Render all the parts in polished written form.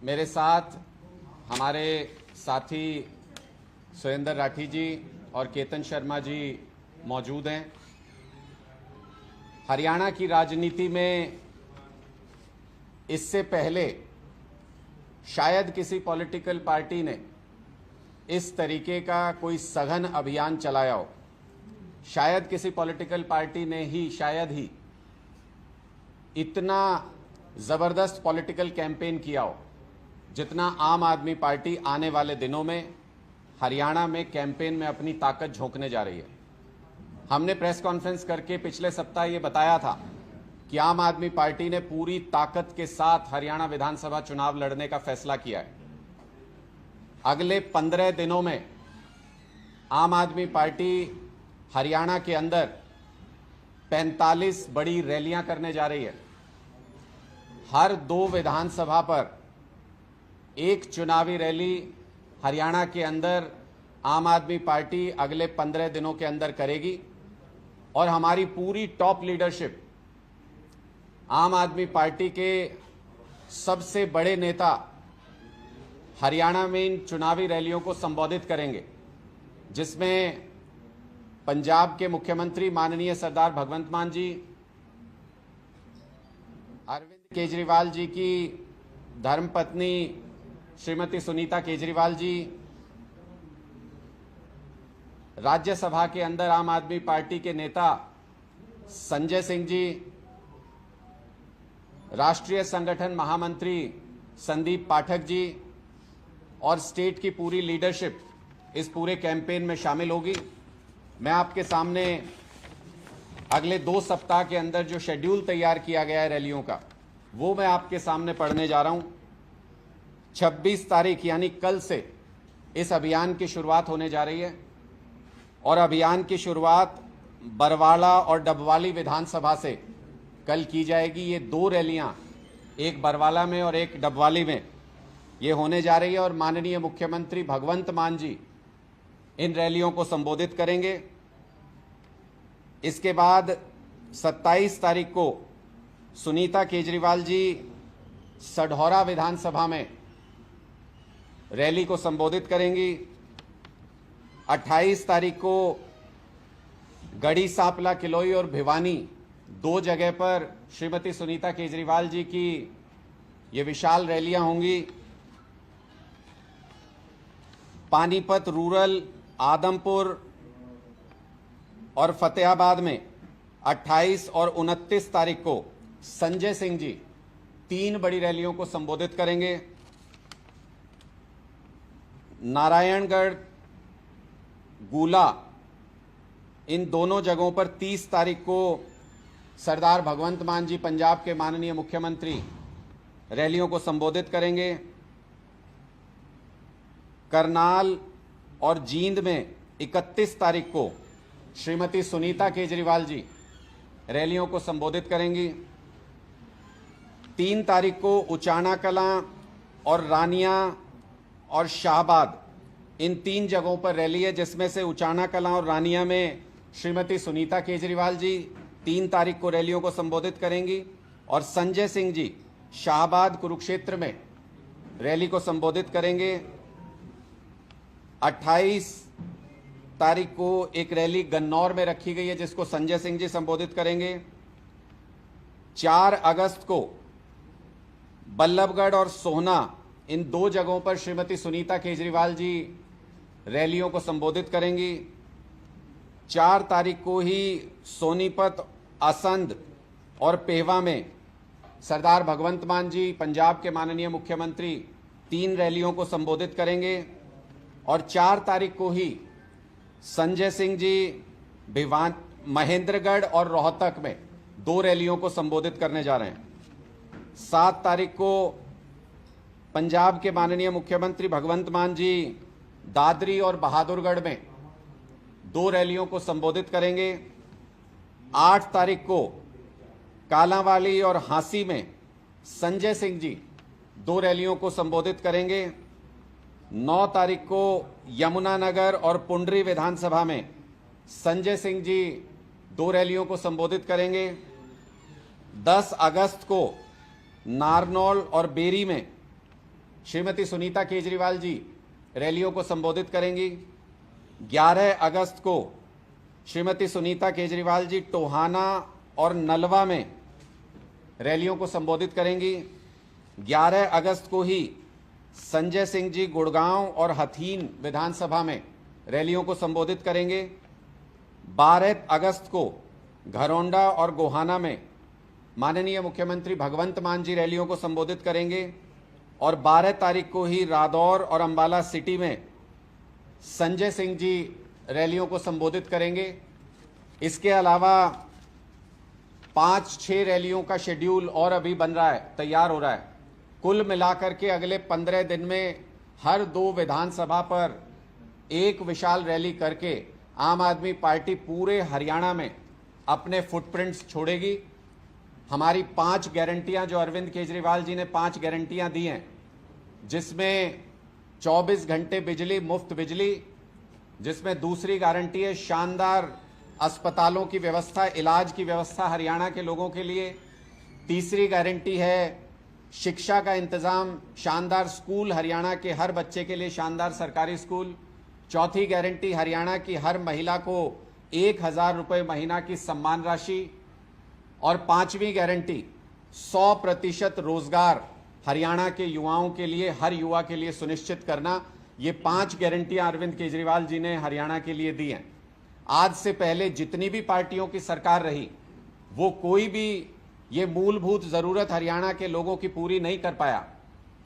मेरे साथ हमारे साथी सुरेंद्र राठी जी और केतन शर्मा जी मौजूद हैं। हरियाणा की राजनीति में इससे पहले शायद किसी पॉलिटिकल पार्टी ने इस तरीके का कोई सघन अभियान चलाया हो। शायद किसी पॉलिटिकल पार्टी ने ही शायद ही इतना ज़बरदस्त पॉलिटिकल कैंपेन किया हो जितना आम आदमी पार्टी आने वाले दिनों में हरियाणा में कैंपेन में अपनी ताकत झोंकने जा रही है। हमने प्रेस कॉन्फ्रेंस करके पिछले सप्ताह ये बताया था कि आम आदमी पार्टी ने पूरी ताकत के साथ हरियाणा विधानसभा चुनाव लड़ने का फैसला किया है। अगले 15 दिनों में आम आदमी पार्टी हरियाणा के अंदर 45 बड़ी रैलियां करने जा रही है। हर 2 विधानसभा पर एक चुनावी रैली हरियाणा के अंदर आम आदमी पार्टी अगले 15 दिनों के अंदर करेगी और हमारी पूरी टॉप लीडरशिप आम आदमी पार्टी के सबसे बड़े नेता हरियाणा में इन चुनावी रैलियों को संबोधित करेंगे, जिसमें पंजाब के मुख्यमंत्री माननीय सरदार भगवंत मान जी, अरविंद केजरीवाल जी की धर्मपत्नी श्रीमती सुनीता केजरीवाल जी, राज्यसभा के अंदर आम आदमी पार्टी के नेता संजय सिंह जी, राष्ट्रीय संगठन महामंत्री संदीप पाठक जी और स्टेट की पूरी लीडरशिप इस पूरे कैंपेन में शामिल होगी। मैं आपके सामने अगले 2 सप्ताह के अंदर जो शेड्यूल तैयार किया गया है रैलियों का, वो मैं आपके सामने पढ़ने जा रहा हूं। 26 तारीख यानी कल से इस अभियान की शुरुआत होने जा रही है और अभियान की शुरुआत बरवाला और डबवाली विधानसभा से कल की जाएगी। ये 2 रैलियां, एक बरवाला में और एक डबवाली में ये होने जा रही है और माननीय मुख्यमंत्री भगवंत मान जी इन रैलियों को संबोधित करेंगे। इसके बाद 27 तारीख को सुनीता केजरीवाल जी सढौरा विधानसभा में रैली को संबोधित करेंगी। 28 तारीख को गढ़ी सांपला, किलोई और भिवानी 2 जगह पर श्रीमती सुनीता केजरीवाल जी की ये विशाल रैलियां होंगी। पानीपत रूरल, आदमपुर और फतेहाबाद में 28 और 29 तारीख को संजय सिंह जी 3 बड़ी रैलियों को संबोधित करेंगे। नारायणगढ़, गुला, इन दोनों जगहों पर 30 तारीख को सरदार भगवंत मान जी, पंजाब के माननीय मुख्यमंत्री, रैलियों को संबोधित करेंगे। करनाल और जींद में 31 तारीख को श्रीमती सुनीता केजरीवाल जी रैलियों को संबोधित करेंगी। 3 तारीख को उचाना कलां और रानिया और शाहबाद, इन 3 जगहों पर रैली है, जिसमें से उचाना कलां और रानिया में श्रीमती सुनीता केजरीवाल जी 3 तारीख को रैलियों को संबोधित करेंगी और संजय सिंह जी शाहबाद, कुरुक्षेत्र में रैली को संबोधित करेंगे। 28 तारीख को एक रैली गन्नौर में रखी गई है जिसको संजय सिंह जी संबोधित करेंगे। 4 अगस्त को बल्लभगढ़ और सोहना, इन 2 जगहों पर श्रीमती सुनीता केजरीवाल जी रैलियों को संबोधित करेंगी। 4 तारीख को ही सोनीपत, असंध और पेहवा में सरदार भगवंत मान जी, पंजाब के माननीय मुख्यमंत्री, 3 रैलियों को संबोधित करेंगे और 4 तारीख को ही संजय सिंह जी भिवान, महेंद्रगढ़ और रोहतक में 2 रैलियों को संबोधित करने जा रहे हैं। 7 तारीख को पंजाब के माननीय मुख्यमंत्री भगवंत मान जी दादरी और बहादुरगढ़ में 2 रैलियों को संबोधित करेंगे। 8 तारीख को कालांवाली और हांसी में संजय सिंह जी 2 रैलियों को संबोधित करेंगे। 9 तारीख को यमुनानगर और पुंडरी विधानसभा में संजय सिंह जी 2 रैलियों को संबोधित करेंगे। 10 अगस्त को नारनौल और बेरी में श्रीमती सुनीता केजरीवाल जी रैलियों को संबोधित करेंगी। 11 अगस्त को श्रीमती सुनीता केजरीवाल जी टोहाना और नलवा में रैलियों को संबोधित करेंगी। 11 अगस्त को ही संजय सिंह जी गुड़गांव और हथीन विधानसभा में रैलियों को संबोधित करेंगे। 12 अगस्त को घरौंडा और गोहाना में माननीय मुख्यमंत्री भगवंत मान जी रैलियों को संबोधित करेंगे और 12 तारीख को ही रादौर और अंबाला सिटी में संजय सिंह जी रैलियों को संबोधित करेंगे। इसके अलावा 5-6 रैलियों का शेड्यूल और अभी बन रहा है, तैयार हो रहा है। कुल मिलाकर के अगले 15 दिन में हर 2 विधानसभा पर एक विशाल रैली करके आम आदमी पार्टी पूरे हरियाणा में अपने फुटप्रिंट्स छोड़ेगी। हमारी 5 गारंटियां जो अरविंद केजरीवाल जी ने 5 गारंटियां दी हैं, जिसमें 24 घंटे बिजली, मुफ्त बिजली, जिसमें दूसरी गारंटी है शानदार अस्पतालों की व्यवस्था, इलाज की व्यवस्था हरियाणा के लोगों के लिए। तीसरी गारंटी है शिक्षा का इंतजाम, शानदार स्कूल हरियाणा के हर बच्चे के लिए, शानदार सरकारी स्कूल। चौथी गारंटी हरियाणा की हर महिला को 1000 रुपये महीना की सम्मान राशि। और 5वीं गारंटी 100% रोजगार हरियाणा के युवाओं के लिए, हर युवा के लिए सुनिश्चित करना। ये 5 गारंटियां अरविंद केजरीवाल जी ने हरियाणा के लिए दी हैं। आज से पहले जितनी भी पार्टियों की सरकार रही, वो कोई भी ये मूलभूत जरूरत हरियाणा के लोगों की पूरी नहीं कर पाया।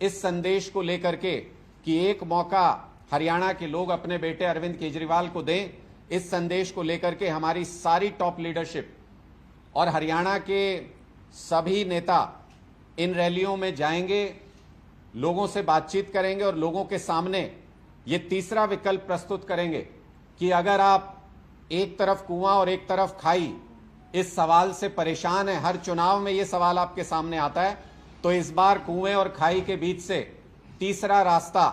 इस संदेश को लेकर के कि एक मौका हरियाणा के लोग अपने बेटे अरविंद केजरीवाल को दें, इस संदेश को लेकर के हमारी सारी टॉप लीडरशिप और हरियाणा के सभी नेता इन रैलियों में जाएंगे, लोगों से बातचीत करेंगे और लोगों के सामने ये तीसरा विकल्प प्रस्तुत करेंगे कि अगर आप एक तरफ कुआं और एक तरफ खाई इस सवाल से परेशान है, हर चुनाव में ये सवाल आपके सामने आता है, तो इस बार कुएं और खाई के बीच से तीसरा रास्ता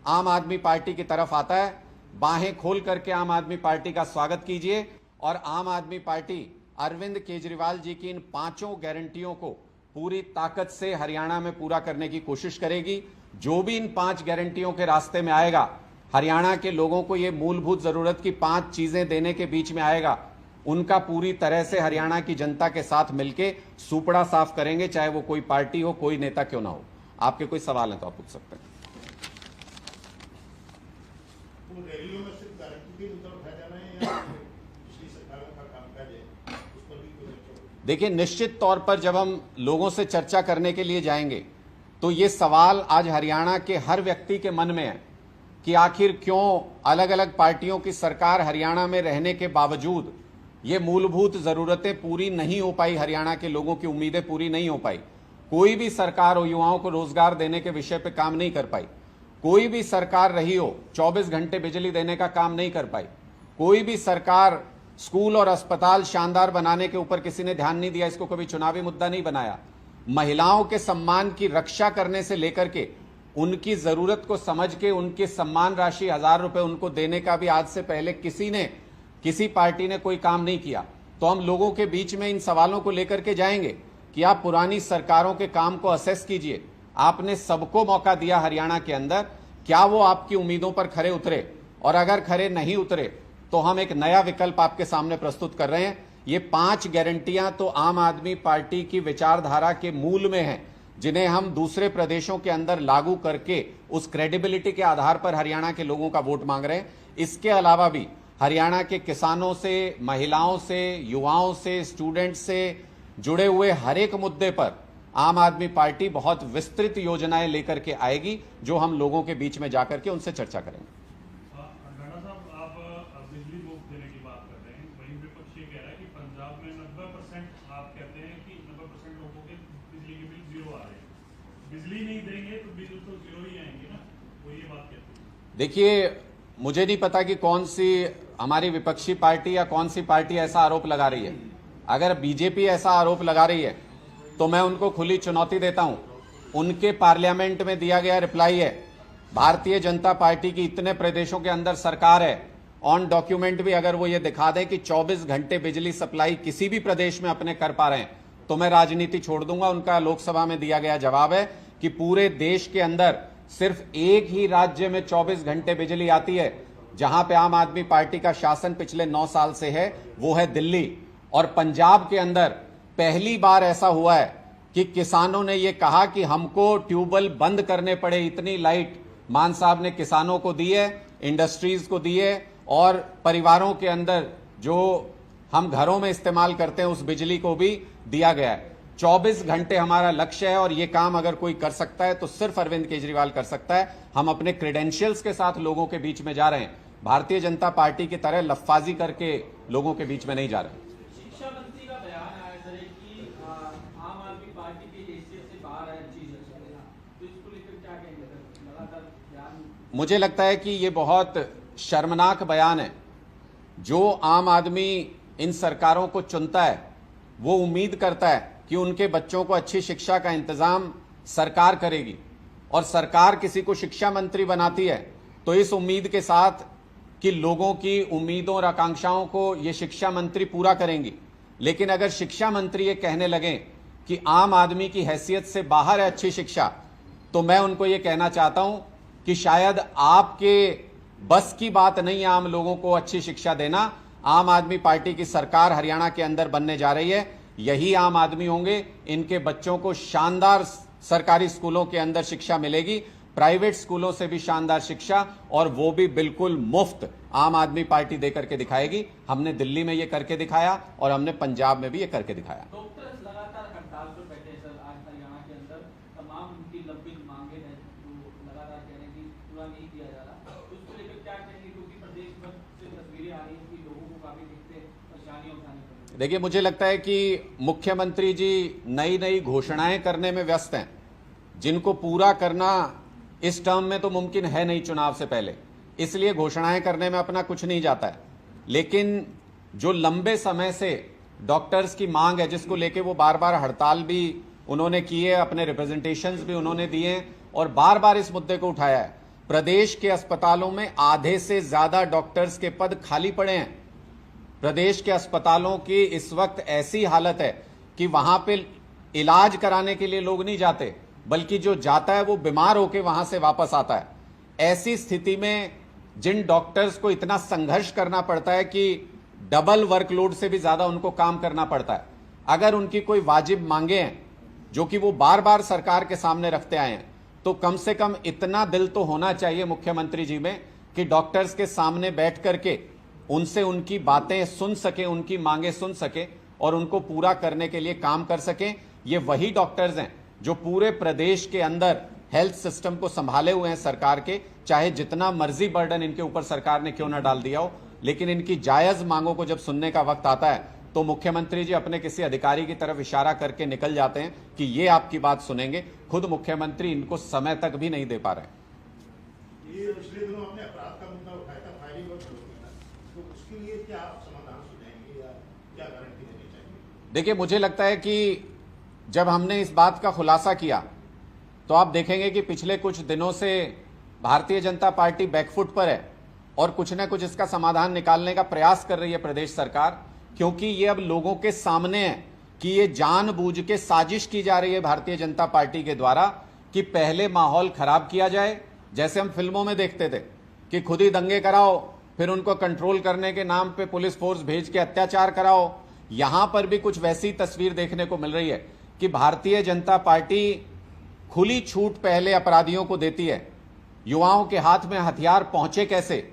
आम आदमी पार्टी की तरफ आता है। बाहें खोल करके आम आदमी पार्टी का स्वागत कीजिए और आम आदमी पार्टी अरविंद केजरीवाल जी की इन 5 गारंटियों को पूरी ताकत से हरियाणा में पूरा करने की कोशिश करेगी। जो भी इन 5 गारंटियों के रास्ते में आएगा, हरियाणा के लोगों को ये मूलभूत जरूरत की 5 चीजें देने के बीच में आएगा, उनका पूरी तरह से हरियाणा की जनता के साथ मिलके सुपड़ा साफ करेंगे, चाहे वो कोई पार्टी हो, कोई नेता क्यों ना हो। आपके कोई सवाल है तो आप पूछ सकते हैं। तो रैलियों में सिर्फ गारंटी के मुद्दा उठाया जाना है या पिछली सरकारों का कामकाज है, उस पर भी कोई चर्चा? देखिए, निश्चित तौर पर जब हम लोगों से चर्चा करने के लिए जाएंगे तो ये सवाल आज हरियाणा के हर व्यक्ति के मन में है कि आखिर क्यों अलग अलग पार्टियों की सरकार हरियाणा में रहने के बावजूद ये मूलभूत जरूरतें पूरी नहीं हो पाई, हरियाणा के लोगों की उम्मीदें पूरी नहीं हो पाई। कोई भी सरकार हो युवाओं को रोजगार देने के विषय पे काम नहीं कर पाई। कोई भी सरकार रही हो 24 घंटे बिजली देने का काम नहीं कर पाई। कोई भी सरकार स्कूल और अस्पताल शानदार बनाने के ऊपर किसी ने ध्यान नहीं दिया, इसको कभी चुनावी मुद्दा नहीं बनाया। महिलाओं के सम्मान की रक्षा करने से लेकर के उनकी जरूरत को समझ के उनकी सम्मान राशि 1000 रुपए उनको देने का भी आज से पहले किसी पार्टी ने कोई काम नहीं किया। तो हम लोगों के बीच में इन सवालों को लेकर के जाएंगे कि आप पुरानी सरकारों के काम को असेस कीजिए। आपने सबको मौका दिया हरियाणा के अंदर, क्या वो आपकी उम्मीदों पर खरे उतरे? और अगर खरे नहीं उतरे तो हम एक नया विकल्प आपके सामने प्रस्तुत कर रहे हैं। ये 5 गारंटियां तो आम आदमी पार्टी की विचारधारा के मूल में हैं, जिन्हें हम दूसरे प्रदेशों के अंदर लागू करके उस क्रेडिबिलिटी के आधार पर हरियाणा के लोगों का वोट मांग रहे हैं। इसके अलावा भी हरियाणा के किसानों से, महिलाओं से, युवाओं से, स्टूडेंट्स से जुड़े हुए हर एक मुद्दे पर आम आदमी पार्टी बहुत विस्तृत योजनाएं लेकर के आएगी, जो हम लोगों के बीच में जाकर के उनसे चर्चा करेंगे। राणा साहब, आप बिजली मुफ्त देने की बात कर रहे हैं, वहीं विपक्ष ये कह रहा है कि पंजाब में 90% आप कहते हैं कि 90% लोगों के बिजली के बिल जीरो आ रहे हैं। बिजली नहीं देंगे तो बिल तो जीरो ही आएंगे ना, वो ये बात कहते हैं। देखिए, मुझे नहीं पता कि कौन सी हमारी विपक्षी पार्टी या कौन सी पार्टी ऐसा आरोप लगा रही है। अगर बीजेपी ऐसा आरोप लगा रही है तो मैं उनको खुली चुनौती देता हूं। उनके पार्लियामेंट में दिया गया रिप्लाई है, भारतीय जनता पार्टी की इतने प्रदेशों के अंदर सरकार है, ऑन डॉक्यूमेंट भी अगर वो ये दिखा दें कि 24 घंटे बिजली सप्लाई किसी भी प्रदेश में अपने कर पा रहे हैं, तो मैं राजनीति छोड़ दूंगा। उनका लोकसभा में दिया गया जवाब है कि पूरे देश के अंदर सिर्फ एक ही राज्य में 24 घंटे बिजली आती है जहां पे आम आदमी पार्टी का शासन पिछले 9 साल से है, वो है दिल्ली। और पंजाब के अंदर पहली बार ऐसा हुआ है कि किसानों ने यह कहा कि हमको ट्यूबवेल बंद करने पड़े, इतनी लाइट मान साहब ने किसानों को दी है, इंडस्ट्रीज को दी है, और परिवारों के अंदर जो हम घरों में इस्तेमाल करते हैं उस बिजली को भी दिया गया है। 24 घंटे हमारा लक्ष्य है और ये काम अगर कोई कर सकता है तो सिर्फ अरविंद केजरीवाल कर सकता है। हम अपने क्रेडेंशियल्स के साथ लोगों के बीच में जा रहे हैं, भारतीय जनता पार्टी की तरह लफ्फाजी करके लोगों के बीच में नहीं जा रहे। शिक्षा मंत्री का बयान आया सर कि आम आदमी पार्टी की हैसियत से बाहर है चीज, तो इसको लेकर क्या कहेंगे सर? लगातार बयान, मुझे लगता है कि ये बहुत शर्मनाक बयान है। जो आम आदमी इन सरकारों को चुनता है वो उम्मीद करता है कि उनके बच्चों को अच्छी शिक्षा का इंतजाम सरकार करेगी, और सरकार किसी को शिक्षा मंत्री बनाती है तो इस उम्मीद के साथ कि लोगों की उम्मीदों और आकांक्षाओं को ये शिक्षा मंत्री पूरा करेंगी। लेकिन अगर शिक्षा मंत्री ये कहने लगे कि आम आदमी की हैसियत से बाहर है अच्छी शिक्षा, तो मैं उनको ये कहना चाहता हूं कि शायद आपके बस की बात नहीं है आम लोगों को अच्छी शिक्षा देना। आम आदमी पार्टी की सरकार हरियाणा के अंदर बनने जा रही है, यही आम आदमी होंगे, इनके बच्चों को शानदार सरकारी स्कूलों के अंदर शिक्षा मिलेगी, प्राइवेट स्कूलों से भी शानदार शिक्षा, और वो भी बिल्कुल मुफ्त आम आदमी पार्टी देकर के दिखाएगी। हमने दिल्ली में ये करके दिखाया और हमने पंजाब में भी ये करके दिखाया। डॉक्टर्स लगातार हड़ताल पर बैठे सर। आज हरियाणा के अंदर तमाम उनकी लंबी मांगे हैं जो लगातार कह रहे हैं कि पूरा नहीं किया जा रहा, उसको लेकर क्या कहेंगे? क्योंकि प्रदेश भर से तस्वीरें आ रही हैं कि लोगों को काफी देखते परेशानियां उठानी पड़ रही है। देखिए, मुझे लगता है कि मुख्यमंत्री जी नई नई घोषणाएं करने में व्यस्त हैं, जिनको पूरा करना इस टर्म में तो मुमकिन है नहीं चुनाव से पहले, इसलिए घोषणाएं करने में अपना कुछ नहीं जाता है। लेकिन जो लंबे समय से डॉक्टर्स की मांग है, जिसको लेके वो बार बार हड़ताल भी उन्होंने की है, अपने रिप्रेजेंटेशंस भी उन्होंने दिए हैं और बार बार इस मुद्दे को उठाया है। प्रदेश के अस्पतालों में आधे से ज्यादा डॉक्टर्स के पद खाली पड़े हैं। प्रदेश के अस्पतालों की इस वक्त ऐसी हालत है कि वहां पे इलाज कराने के लिए लोग नहीं जाते, बल्कि जो जाता है वो बीमार होकर वहां से वापस आता है। ऐसी स्थिति में जिन डॉक्टर्स को इतना संघर्ष करना पड़ता है कि डबल वर्कलोड से भी ज्यादा उनको काम करना पड़ता है, अगर उनकी कोई वाजिब मांगे हैं जो कि वो बार बार सरकार के सामने रखते आए हैं, तो कम से कम इतना दिल तो होना चाहिए मुख्यमंत्री जी में कि डॉक्टर्स के सामने बैठ करके उनसे उनकी बातें सुन सके, उनकी मांगे सुन सके और उनको पूरा करने के लिए काम कर सकें। ये वही डॉक्टर्स हैं जो पूरे प्रदेश के अंदर हेल्थ सिस्टम को संभाले हुए हैं सरकार के, चाहे जितना मर्जी बर्डन इनके ऊपर सरकार ने क्यों ना डाल दिया हो। लेकिन इनकी जायज मांगों को जब सुनने का वक्त आता है तो मुख्यमंत्री जी अपने किसी अधिकारी की तरफ इशारा करके निकल जाते हैं कि ये आपकी बात सुनेंगे। खुद मुख्यमंत्री इनको समय तक भी नहीं दे पा रहे हैं। ये पिछले दिनों आपने अपराध का मुद्दा उठाया था, फायरिंग और धमकी का, तो उसके लिए क्या आप समाधान सुझाएंगे या क्या गारंटी देनी चाहिए? देखिए, मुझे लगता है कि जब हमने इस बात का खुलासा किया तो आप देखेंगे कि पिछले कुछ दिनों से भारतीय जनता पार्टी बैकफुट पर है और कुछ न कुछ इसका समाधान निकालने का प्रयास कर रही है प्रदेश सरकार, क्योंकि ये अब लोगों के सामने है कि ये जानबूझ के साजिश की जा रही है भारतीय जनता पार्टी के द्वारा कि पहले माहौल खराब किया जाए, जैसे हम फिल्मों में देखते थे कि खुद ही दंगे कराओ, फिर उनको कंट्रोल करने के नाम पे पुलिस फोर्स भेज के अत्याचार कराओ। यहां पर भी कुछ वैसी तस्वीर देखने को मिल रही है कि भारतीय जनता पार्टी खुली छूट पहले अपराधियों को देती है। युवाओं के हाथ में हथियार पहुंचे कैसे,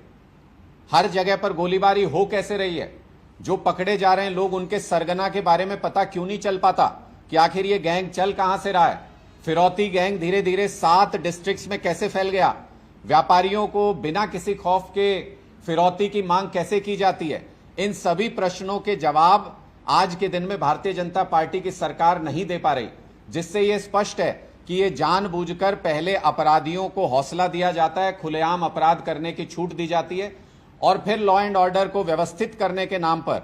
हर जगह पर गोलीबारी हो कैसे रही है, जो पकड़े जा रहे हैं लोग उनके सरगना के बारे में पता क्यों नहीं चल पाता कि आखिर ये गैंग चल कहां से रहा है। फिरौती गैंग धीरे धीरे 7 डिस्ट्रिक्ट्स में कैसे फैल गया, व्यापारियों को बिना किसी खौफ के फिरौती की मांग कैसे की जाती है। इन सभी प्रश्नों के जवाब आज के दिन में भारतीय जनता पार्टी की सरकार नहीं दे पा रही, जिससे यह स्पष्ट है कि ये जानबूझकर पहले अपराधियों को हौसला दिया जाता है, खुलेआम अपराध करने की छूट दी जाती है और फिर लॉ एंड ऑर्डर को व्यवस्थित करने के नाम पर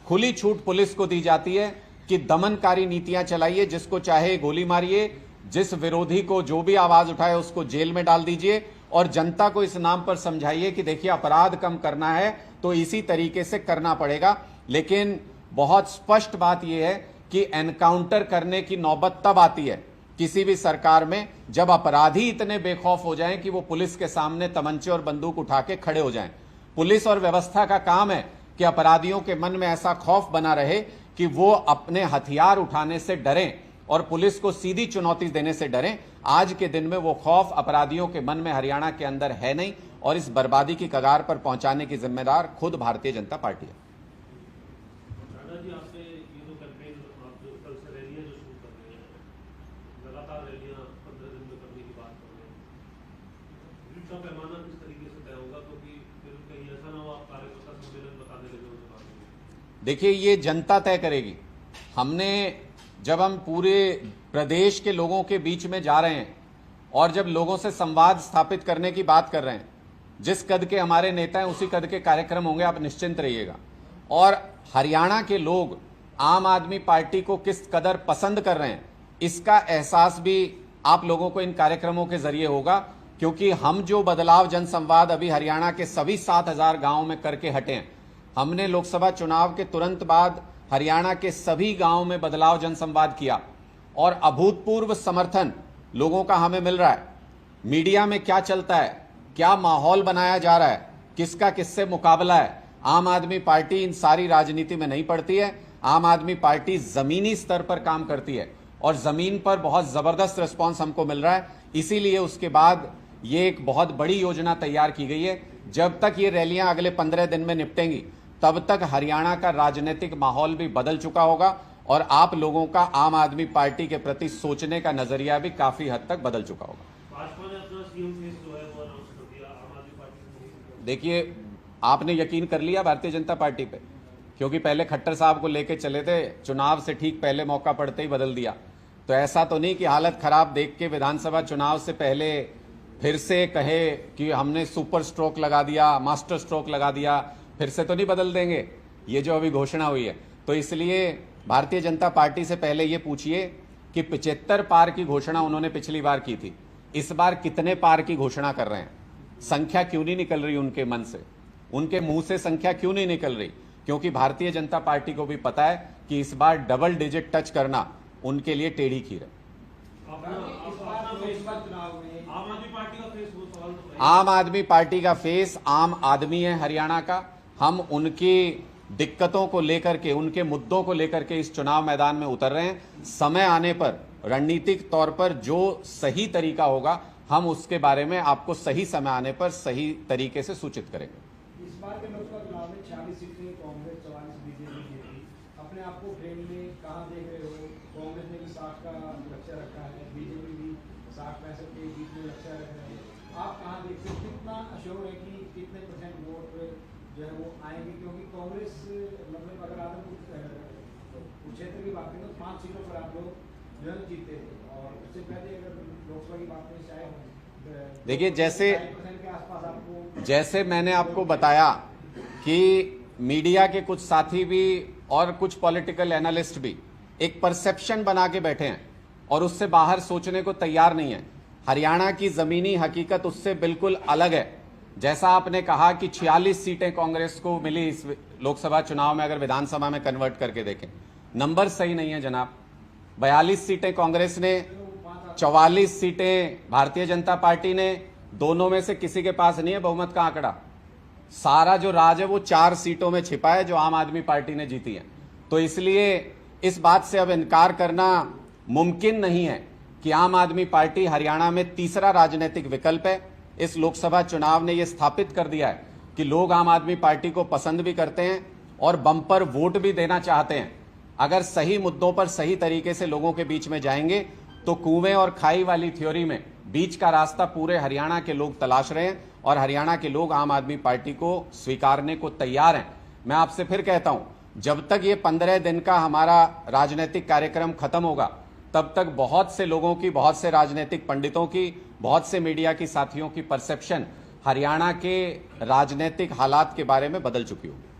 खुली छूट पुलिस को दी जाती है कि दमनकारी नीतियां चलाइए, जिसको चाहे गोली मारिए, जिस विरोधी को जो भी आवाज उठाए उसको जेल में डाल दीजिए और जनता को इस नाम पर समझाइए कि देखिए अपराध कम करना है तो इसी तरीके से करना पड़ेगा। लेकिन बहुत स्पष्ट बात यह है कि एनकाउंटर करने की नौबत तब आती है किसी भी सरकार में, जब अपराधी इतने बेखौफ हो जाएं कि वो पुलिस के सामने तमंचे और बंदूक उठा के खड़े हो जाएं। पुलिस और व्यवस्था का काम है कि अपराधियों के मन में ऐसा खौफ बना रहे कि वो अपने हथियार उठाने से डरें और पुलिस को सीधी चुनौती देने से डरें। आज के दिन में वो खौफ अपराधियों के मन में हरियाणा के अंदर है नहीं, और इस बर्बादी की कगार पर पहुंचाने की जिम्मेदार खुद भारतीय जनता पार्टी है। राणा जी, आपने ये जो कैंपेन आप जो कल से रैलियां जो शुरू कर रहे हैं, लगातार रैलियां 15 दिन में करने की बात कर रहे हैं, इनका पैमाना किस तरीके से तय होगा? क्योंकि फिर कहीं ऐसा ना हो आप कार्यकर्ता सम्मेलन बताने लगे उस बात में। देखिए, ये जनता तय करेगी। जब हम पूरे प्रदेश के लोगों के बीच में जा रहे हैं और जब लोगों से संवाद स्थापित करने की बात कर रहे हैं, जिस कद के हमारे नेता हैं उसी कद के कार्यक्रम होंगे, आप निश्चिंत रहिएगा। और हरियाणा के लोग आम आदमी पार्टी को किस कदर पसंद कर रहे हैं, इसका एहसास भी आप लोगों को इन कार्यक्रमों के जरिए होगा, क्योंकि हम जो बदलाव जनसंवाद अभी हरियाणा के सभी 7,000 गांवों में करके हटे हैं। हमने लोकसभा चुनाव के तुरंत बाद हरियाणा के सभी गांवों में बदलाव जनसंवाद किया और अभूतपूर्व समर्थन लोगों का हमें मिल रहा है। मीडिया में क्या चलता है, क्या माहौल बनाया जा रहा है, किसका किससे मुकाबला है, आम आदमी पार्टी इन सारी राजनीति में नहीं पड़ती है। आम आदमी पार्टी जमीनी स्तर पर काम करती है और जमीन पर बहुत जबरदस्त रिस्पांस हमको मिल रहा है। इसीलिए उसके बाद ये एक बहुत बड़ी योजना तैयार की गई है। जब तक ये रैलियां अगले 15 दिन में निपटेंगी, तब तक हरियाणा का राजनीतिक माहौल भी बदल चुका होगा और आप लोगों का आम आदमी पार्टी के प्रति सोचने का नजरिया भी काफी हद तक बदल चुका होगा। भाजपा ने अपना सीएम फेस जो है वो अनाउंस कर दिया, आम आदमी पार्टी। देखिए, आपने यकीन कर लिया भारतीय जनता पार्टी पे, क्योंकि पहले खट्टर साहब को लेके चले थे, चुनाव से ठीक पहले मौका पड़ते ही बदल दिया। तो ऐसा तो नहीं कि हालत खराब देख के विधानसभा चुनाव से पहले फिर से कहे कि हमने सुपर स्ट्रोक लगा दिया, मास्टर स्ट्रोक लगा दिया, फिर से तो नहीं बदल देंगे ये जो अभी घोषणा हुई है। तो इसलिए भारतीय जनता पार्टी से पहले ये पूछिए कि 75 पार की घोषणा उन्होंने पिछली बार की थी, इस बार कितने पार की घोषणा कर रहे हैं? संख्या क्यों नहीं निकल रही उनके मन से, उनके मुंह से संख्या क्यों नहीं निकल रही? क्योंकि भारतीय जनता पार्टी को भी पता है कि इस बार डबल डिजिट टच करना उनके लिए टेढ़ी खीर है। आम आदमी पार्टी का फेस आम आदमी है हरियाणा का। हम उनकी दिक्कतों को लेकर के, उनके मुद्दों को लेकर के इस चुनाव मैदान में उतर रहे हैं। समय आने पर रणनीतिक तौर पर जो सही तरीका होगा, हम उसके बारे में आपको सही समय आने पर सही तरीके से सूचित करेंगे। इस बार के लोकसभा चुनाव में 46 सीटें कांग्रेस, 44 बीजेपी जीती। अपने आप को फ्रेम में कहां देख रहे हो? कांग्रेस ने भी 60 का लक्ष्य रखा है, बीजेपी भी 60-65 के बीच में लक्ष्य रख रहे हैं। आप कहां देखते हो, कितना अश्योर है कि कितने % वोट जो है वो आएंगे? क्योंकि कांग्रेस मतलब अगर आदमपुर क्षेत्र की बात करें तो 5 सीटों पर आप लोग जो है जीते थे, और उससे पहले अगर लोकसभा की बात करें शायद देखिए, जैसे 40% के आसपास आपको, जैसे मैंने आपको बताया कि मीडिया के कुछ साथी भी और कुछ पॉलिटिकल एनालिस्ट भी एक परसेप्शन बना के बैठे हैं और उससे बाहर सोचने को तैयार नहीं है। हरियाणा की जमीनी हकीकत उससे बिल्कुल अलग है। जैसा आपने कहा कि 46 सीटें कांग्रेस को मिली इस लोकसभा चुनाव में, अगर विधानसभा में कन्वर्ट करके देखें, नंबर सही नहीं है जनाब। 42 सीटें कांग्रेस ने, 44 सीटें भारतीय जनता पार्टी ने, दोनों में से किसी के पास नहीं है बहुमत का आंकड़ा। सारा जो राज है वो 4 सीटों में छिपा है जो आम आदमी पार्टी ने जीती है। तो इसलिए इस बात से अब इनकार करना मुमकिन नहीं है कि आम आदमी पार्टी हरियाणा में तीसरा राजनीतिक विकल्प है। इस लोकसभा चुनाव ने यह स्थापित कर दिया है कि लोग आम आदमी पार्टी को पसंद भी करते हैं और बम्पर वोट भी देना चाहते हैं। अगर सही मुद्दों पर सही तरीके से लोगों के बीच में जाएंगे तो कुएं और खाई वाली थ्योरी में बीच का रास्ता पूरे हरियाणा के लोग तलाश रहे हैं और हरियाणा के लोग आम आदमी पार्टी को स्वीकारने को तैयार हैं। मैं आपसे फिर कहता हूं, जब तक ये 15 दिन का हमारा राजनीतिक कार्यक्रम खत्म होगा, तब तक बहुत से लोगों की, बहुत से राजनीतिक पंडितों की, बहुत से मीडिया की साथियों की परसेप्शन हरियाणा के राजनीतिक हालात के बारे में बदल चुकी होगी।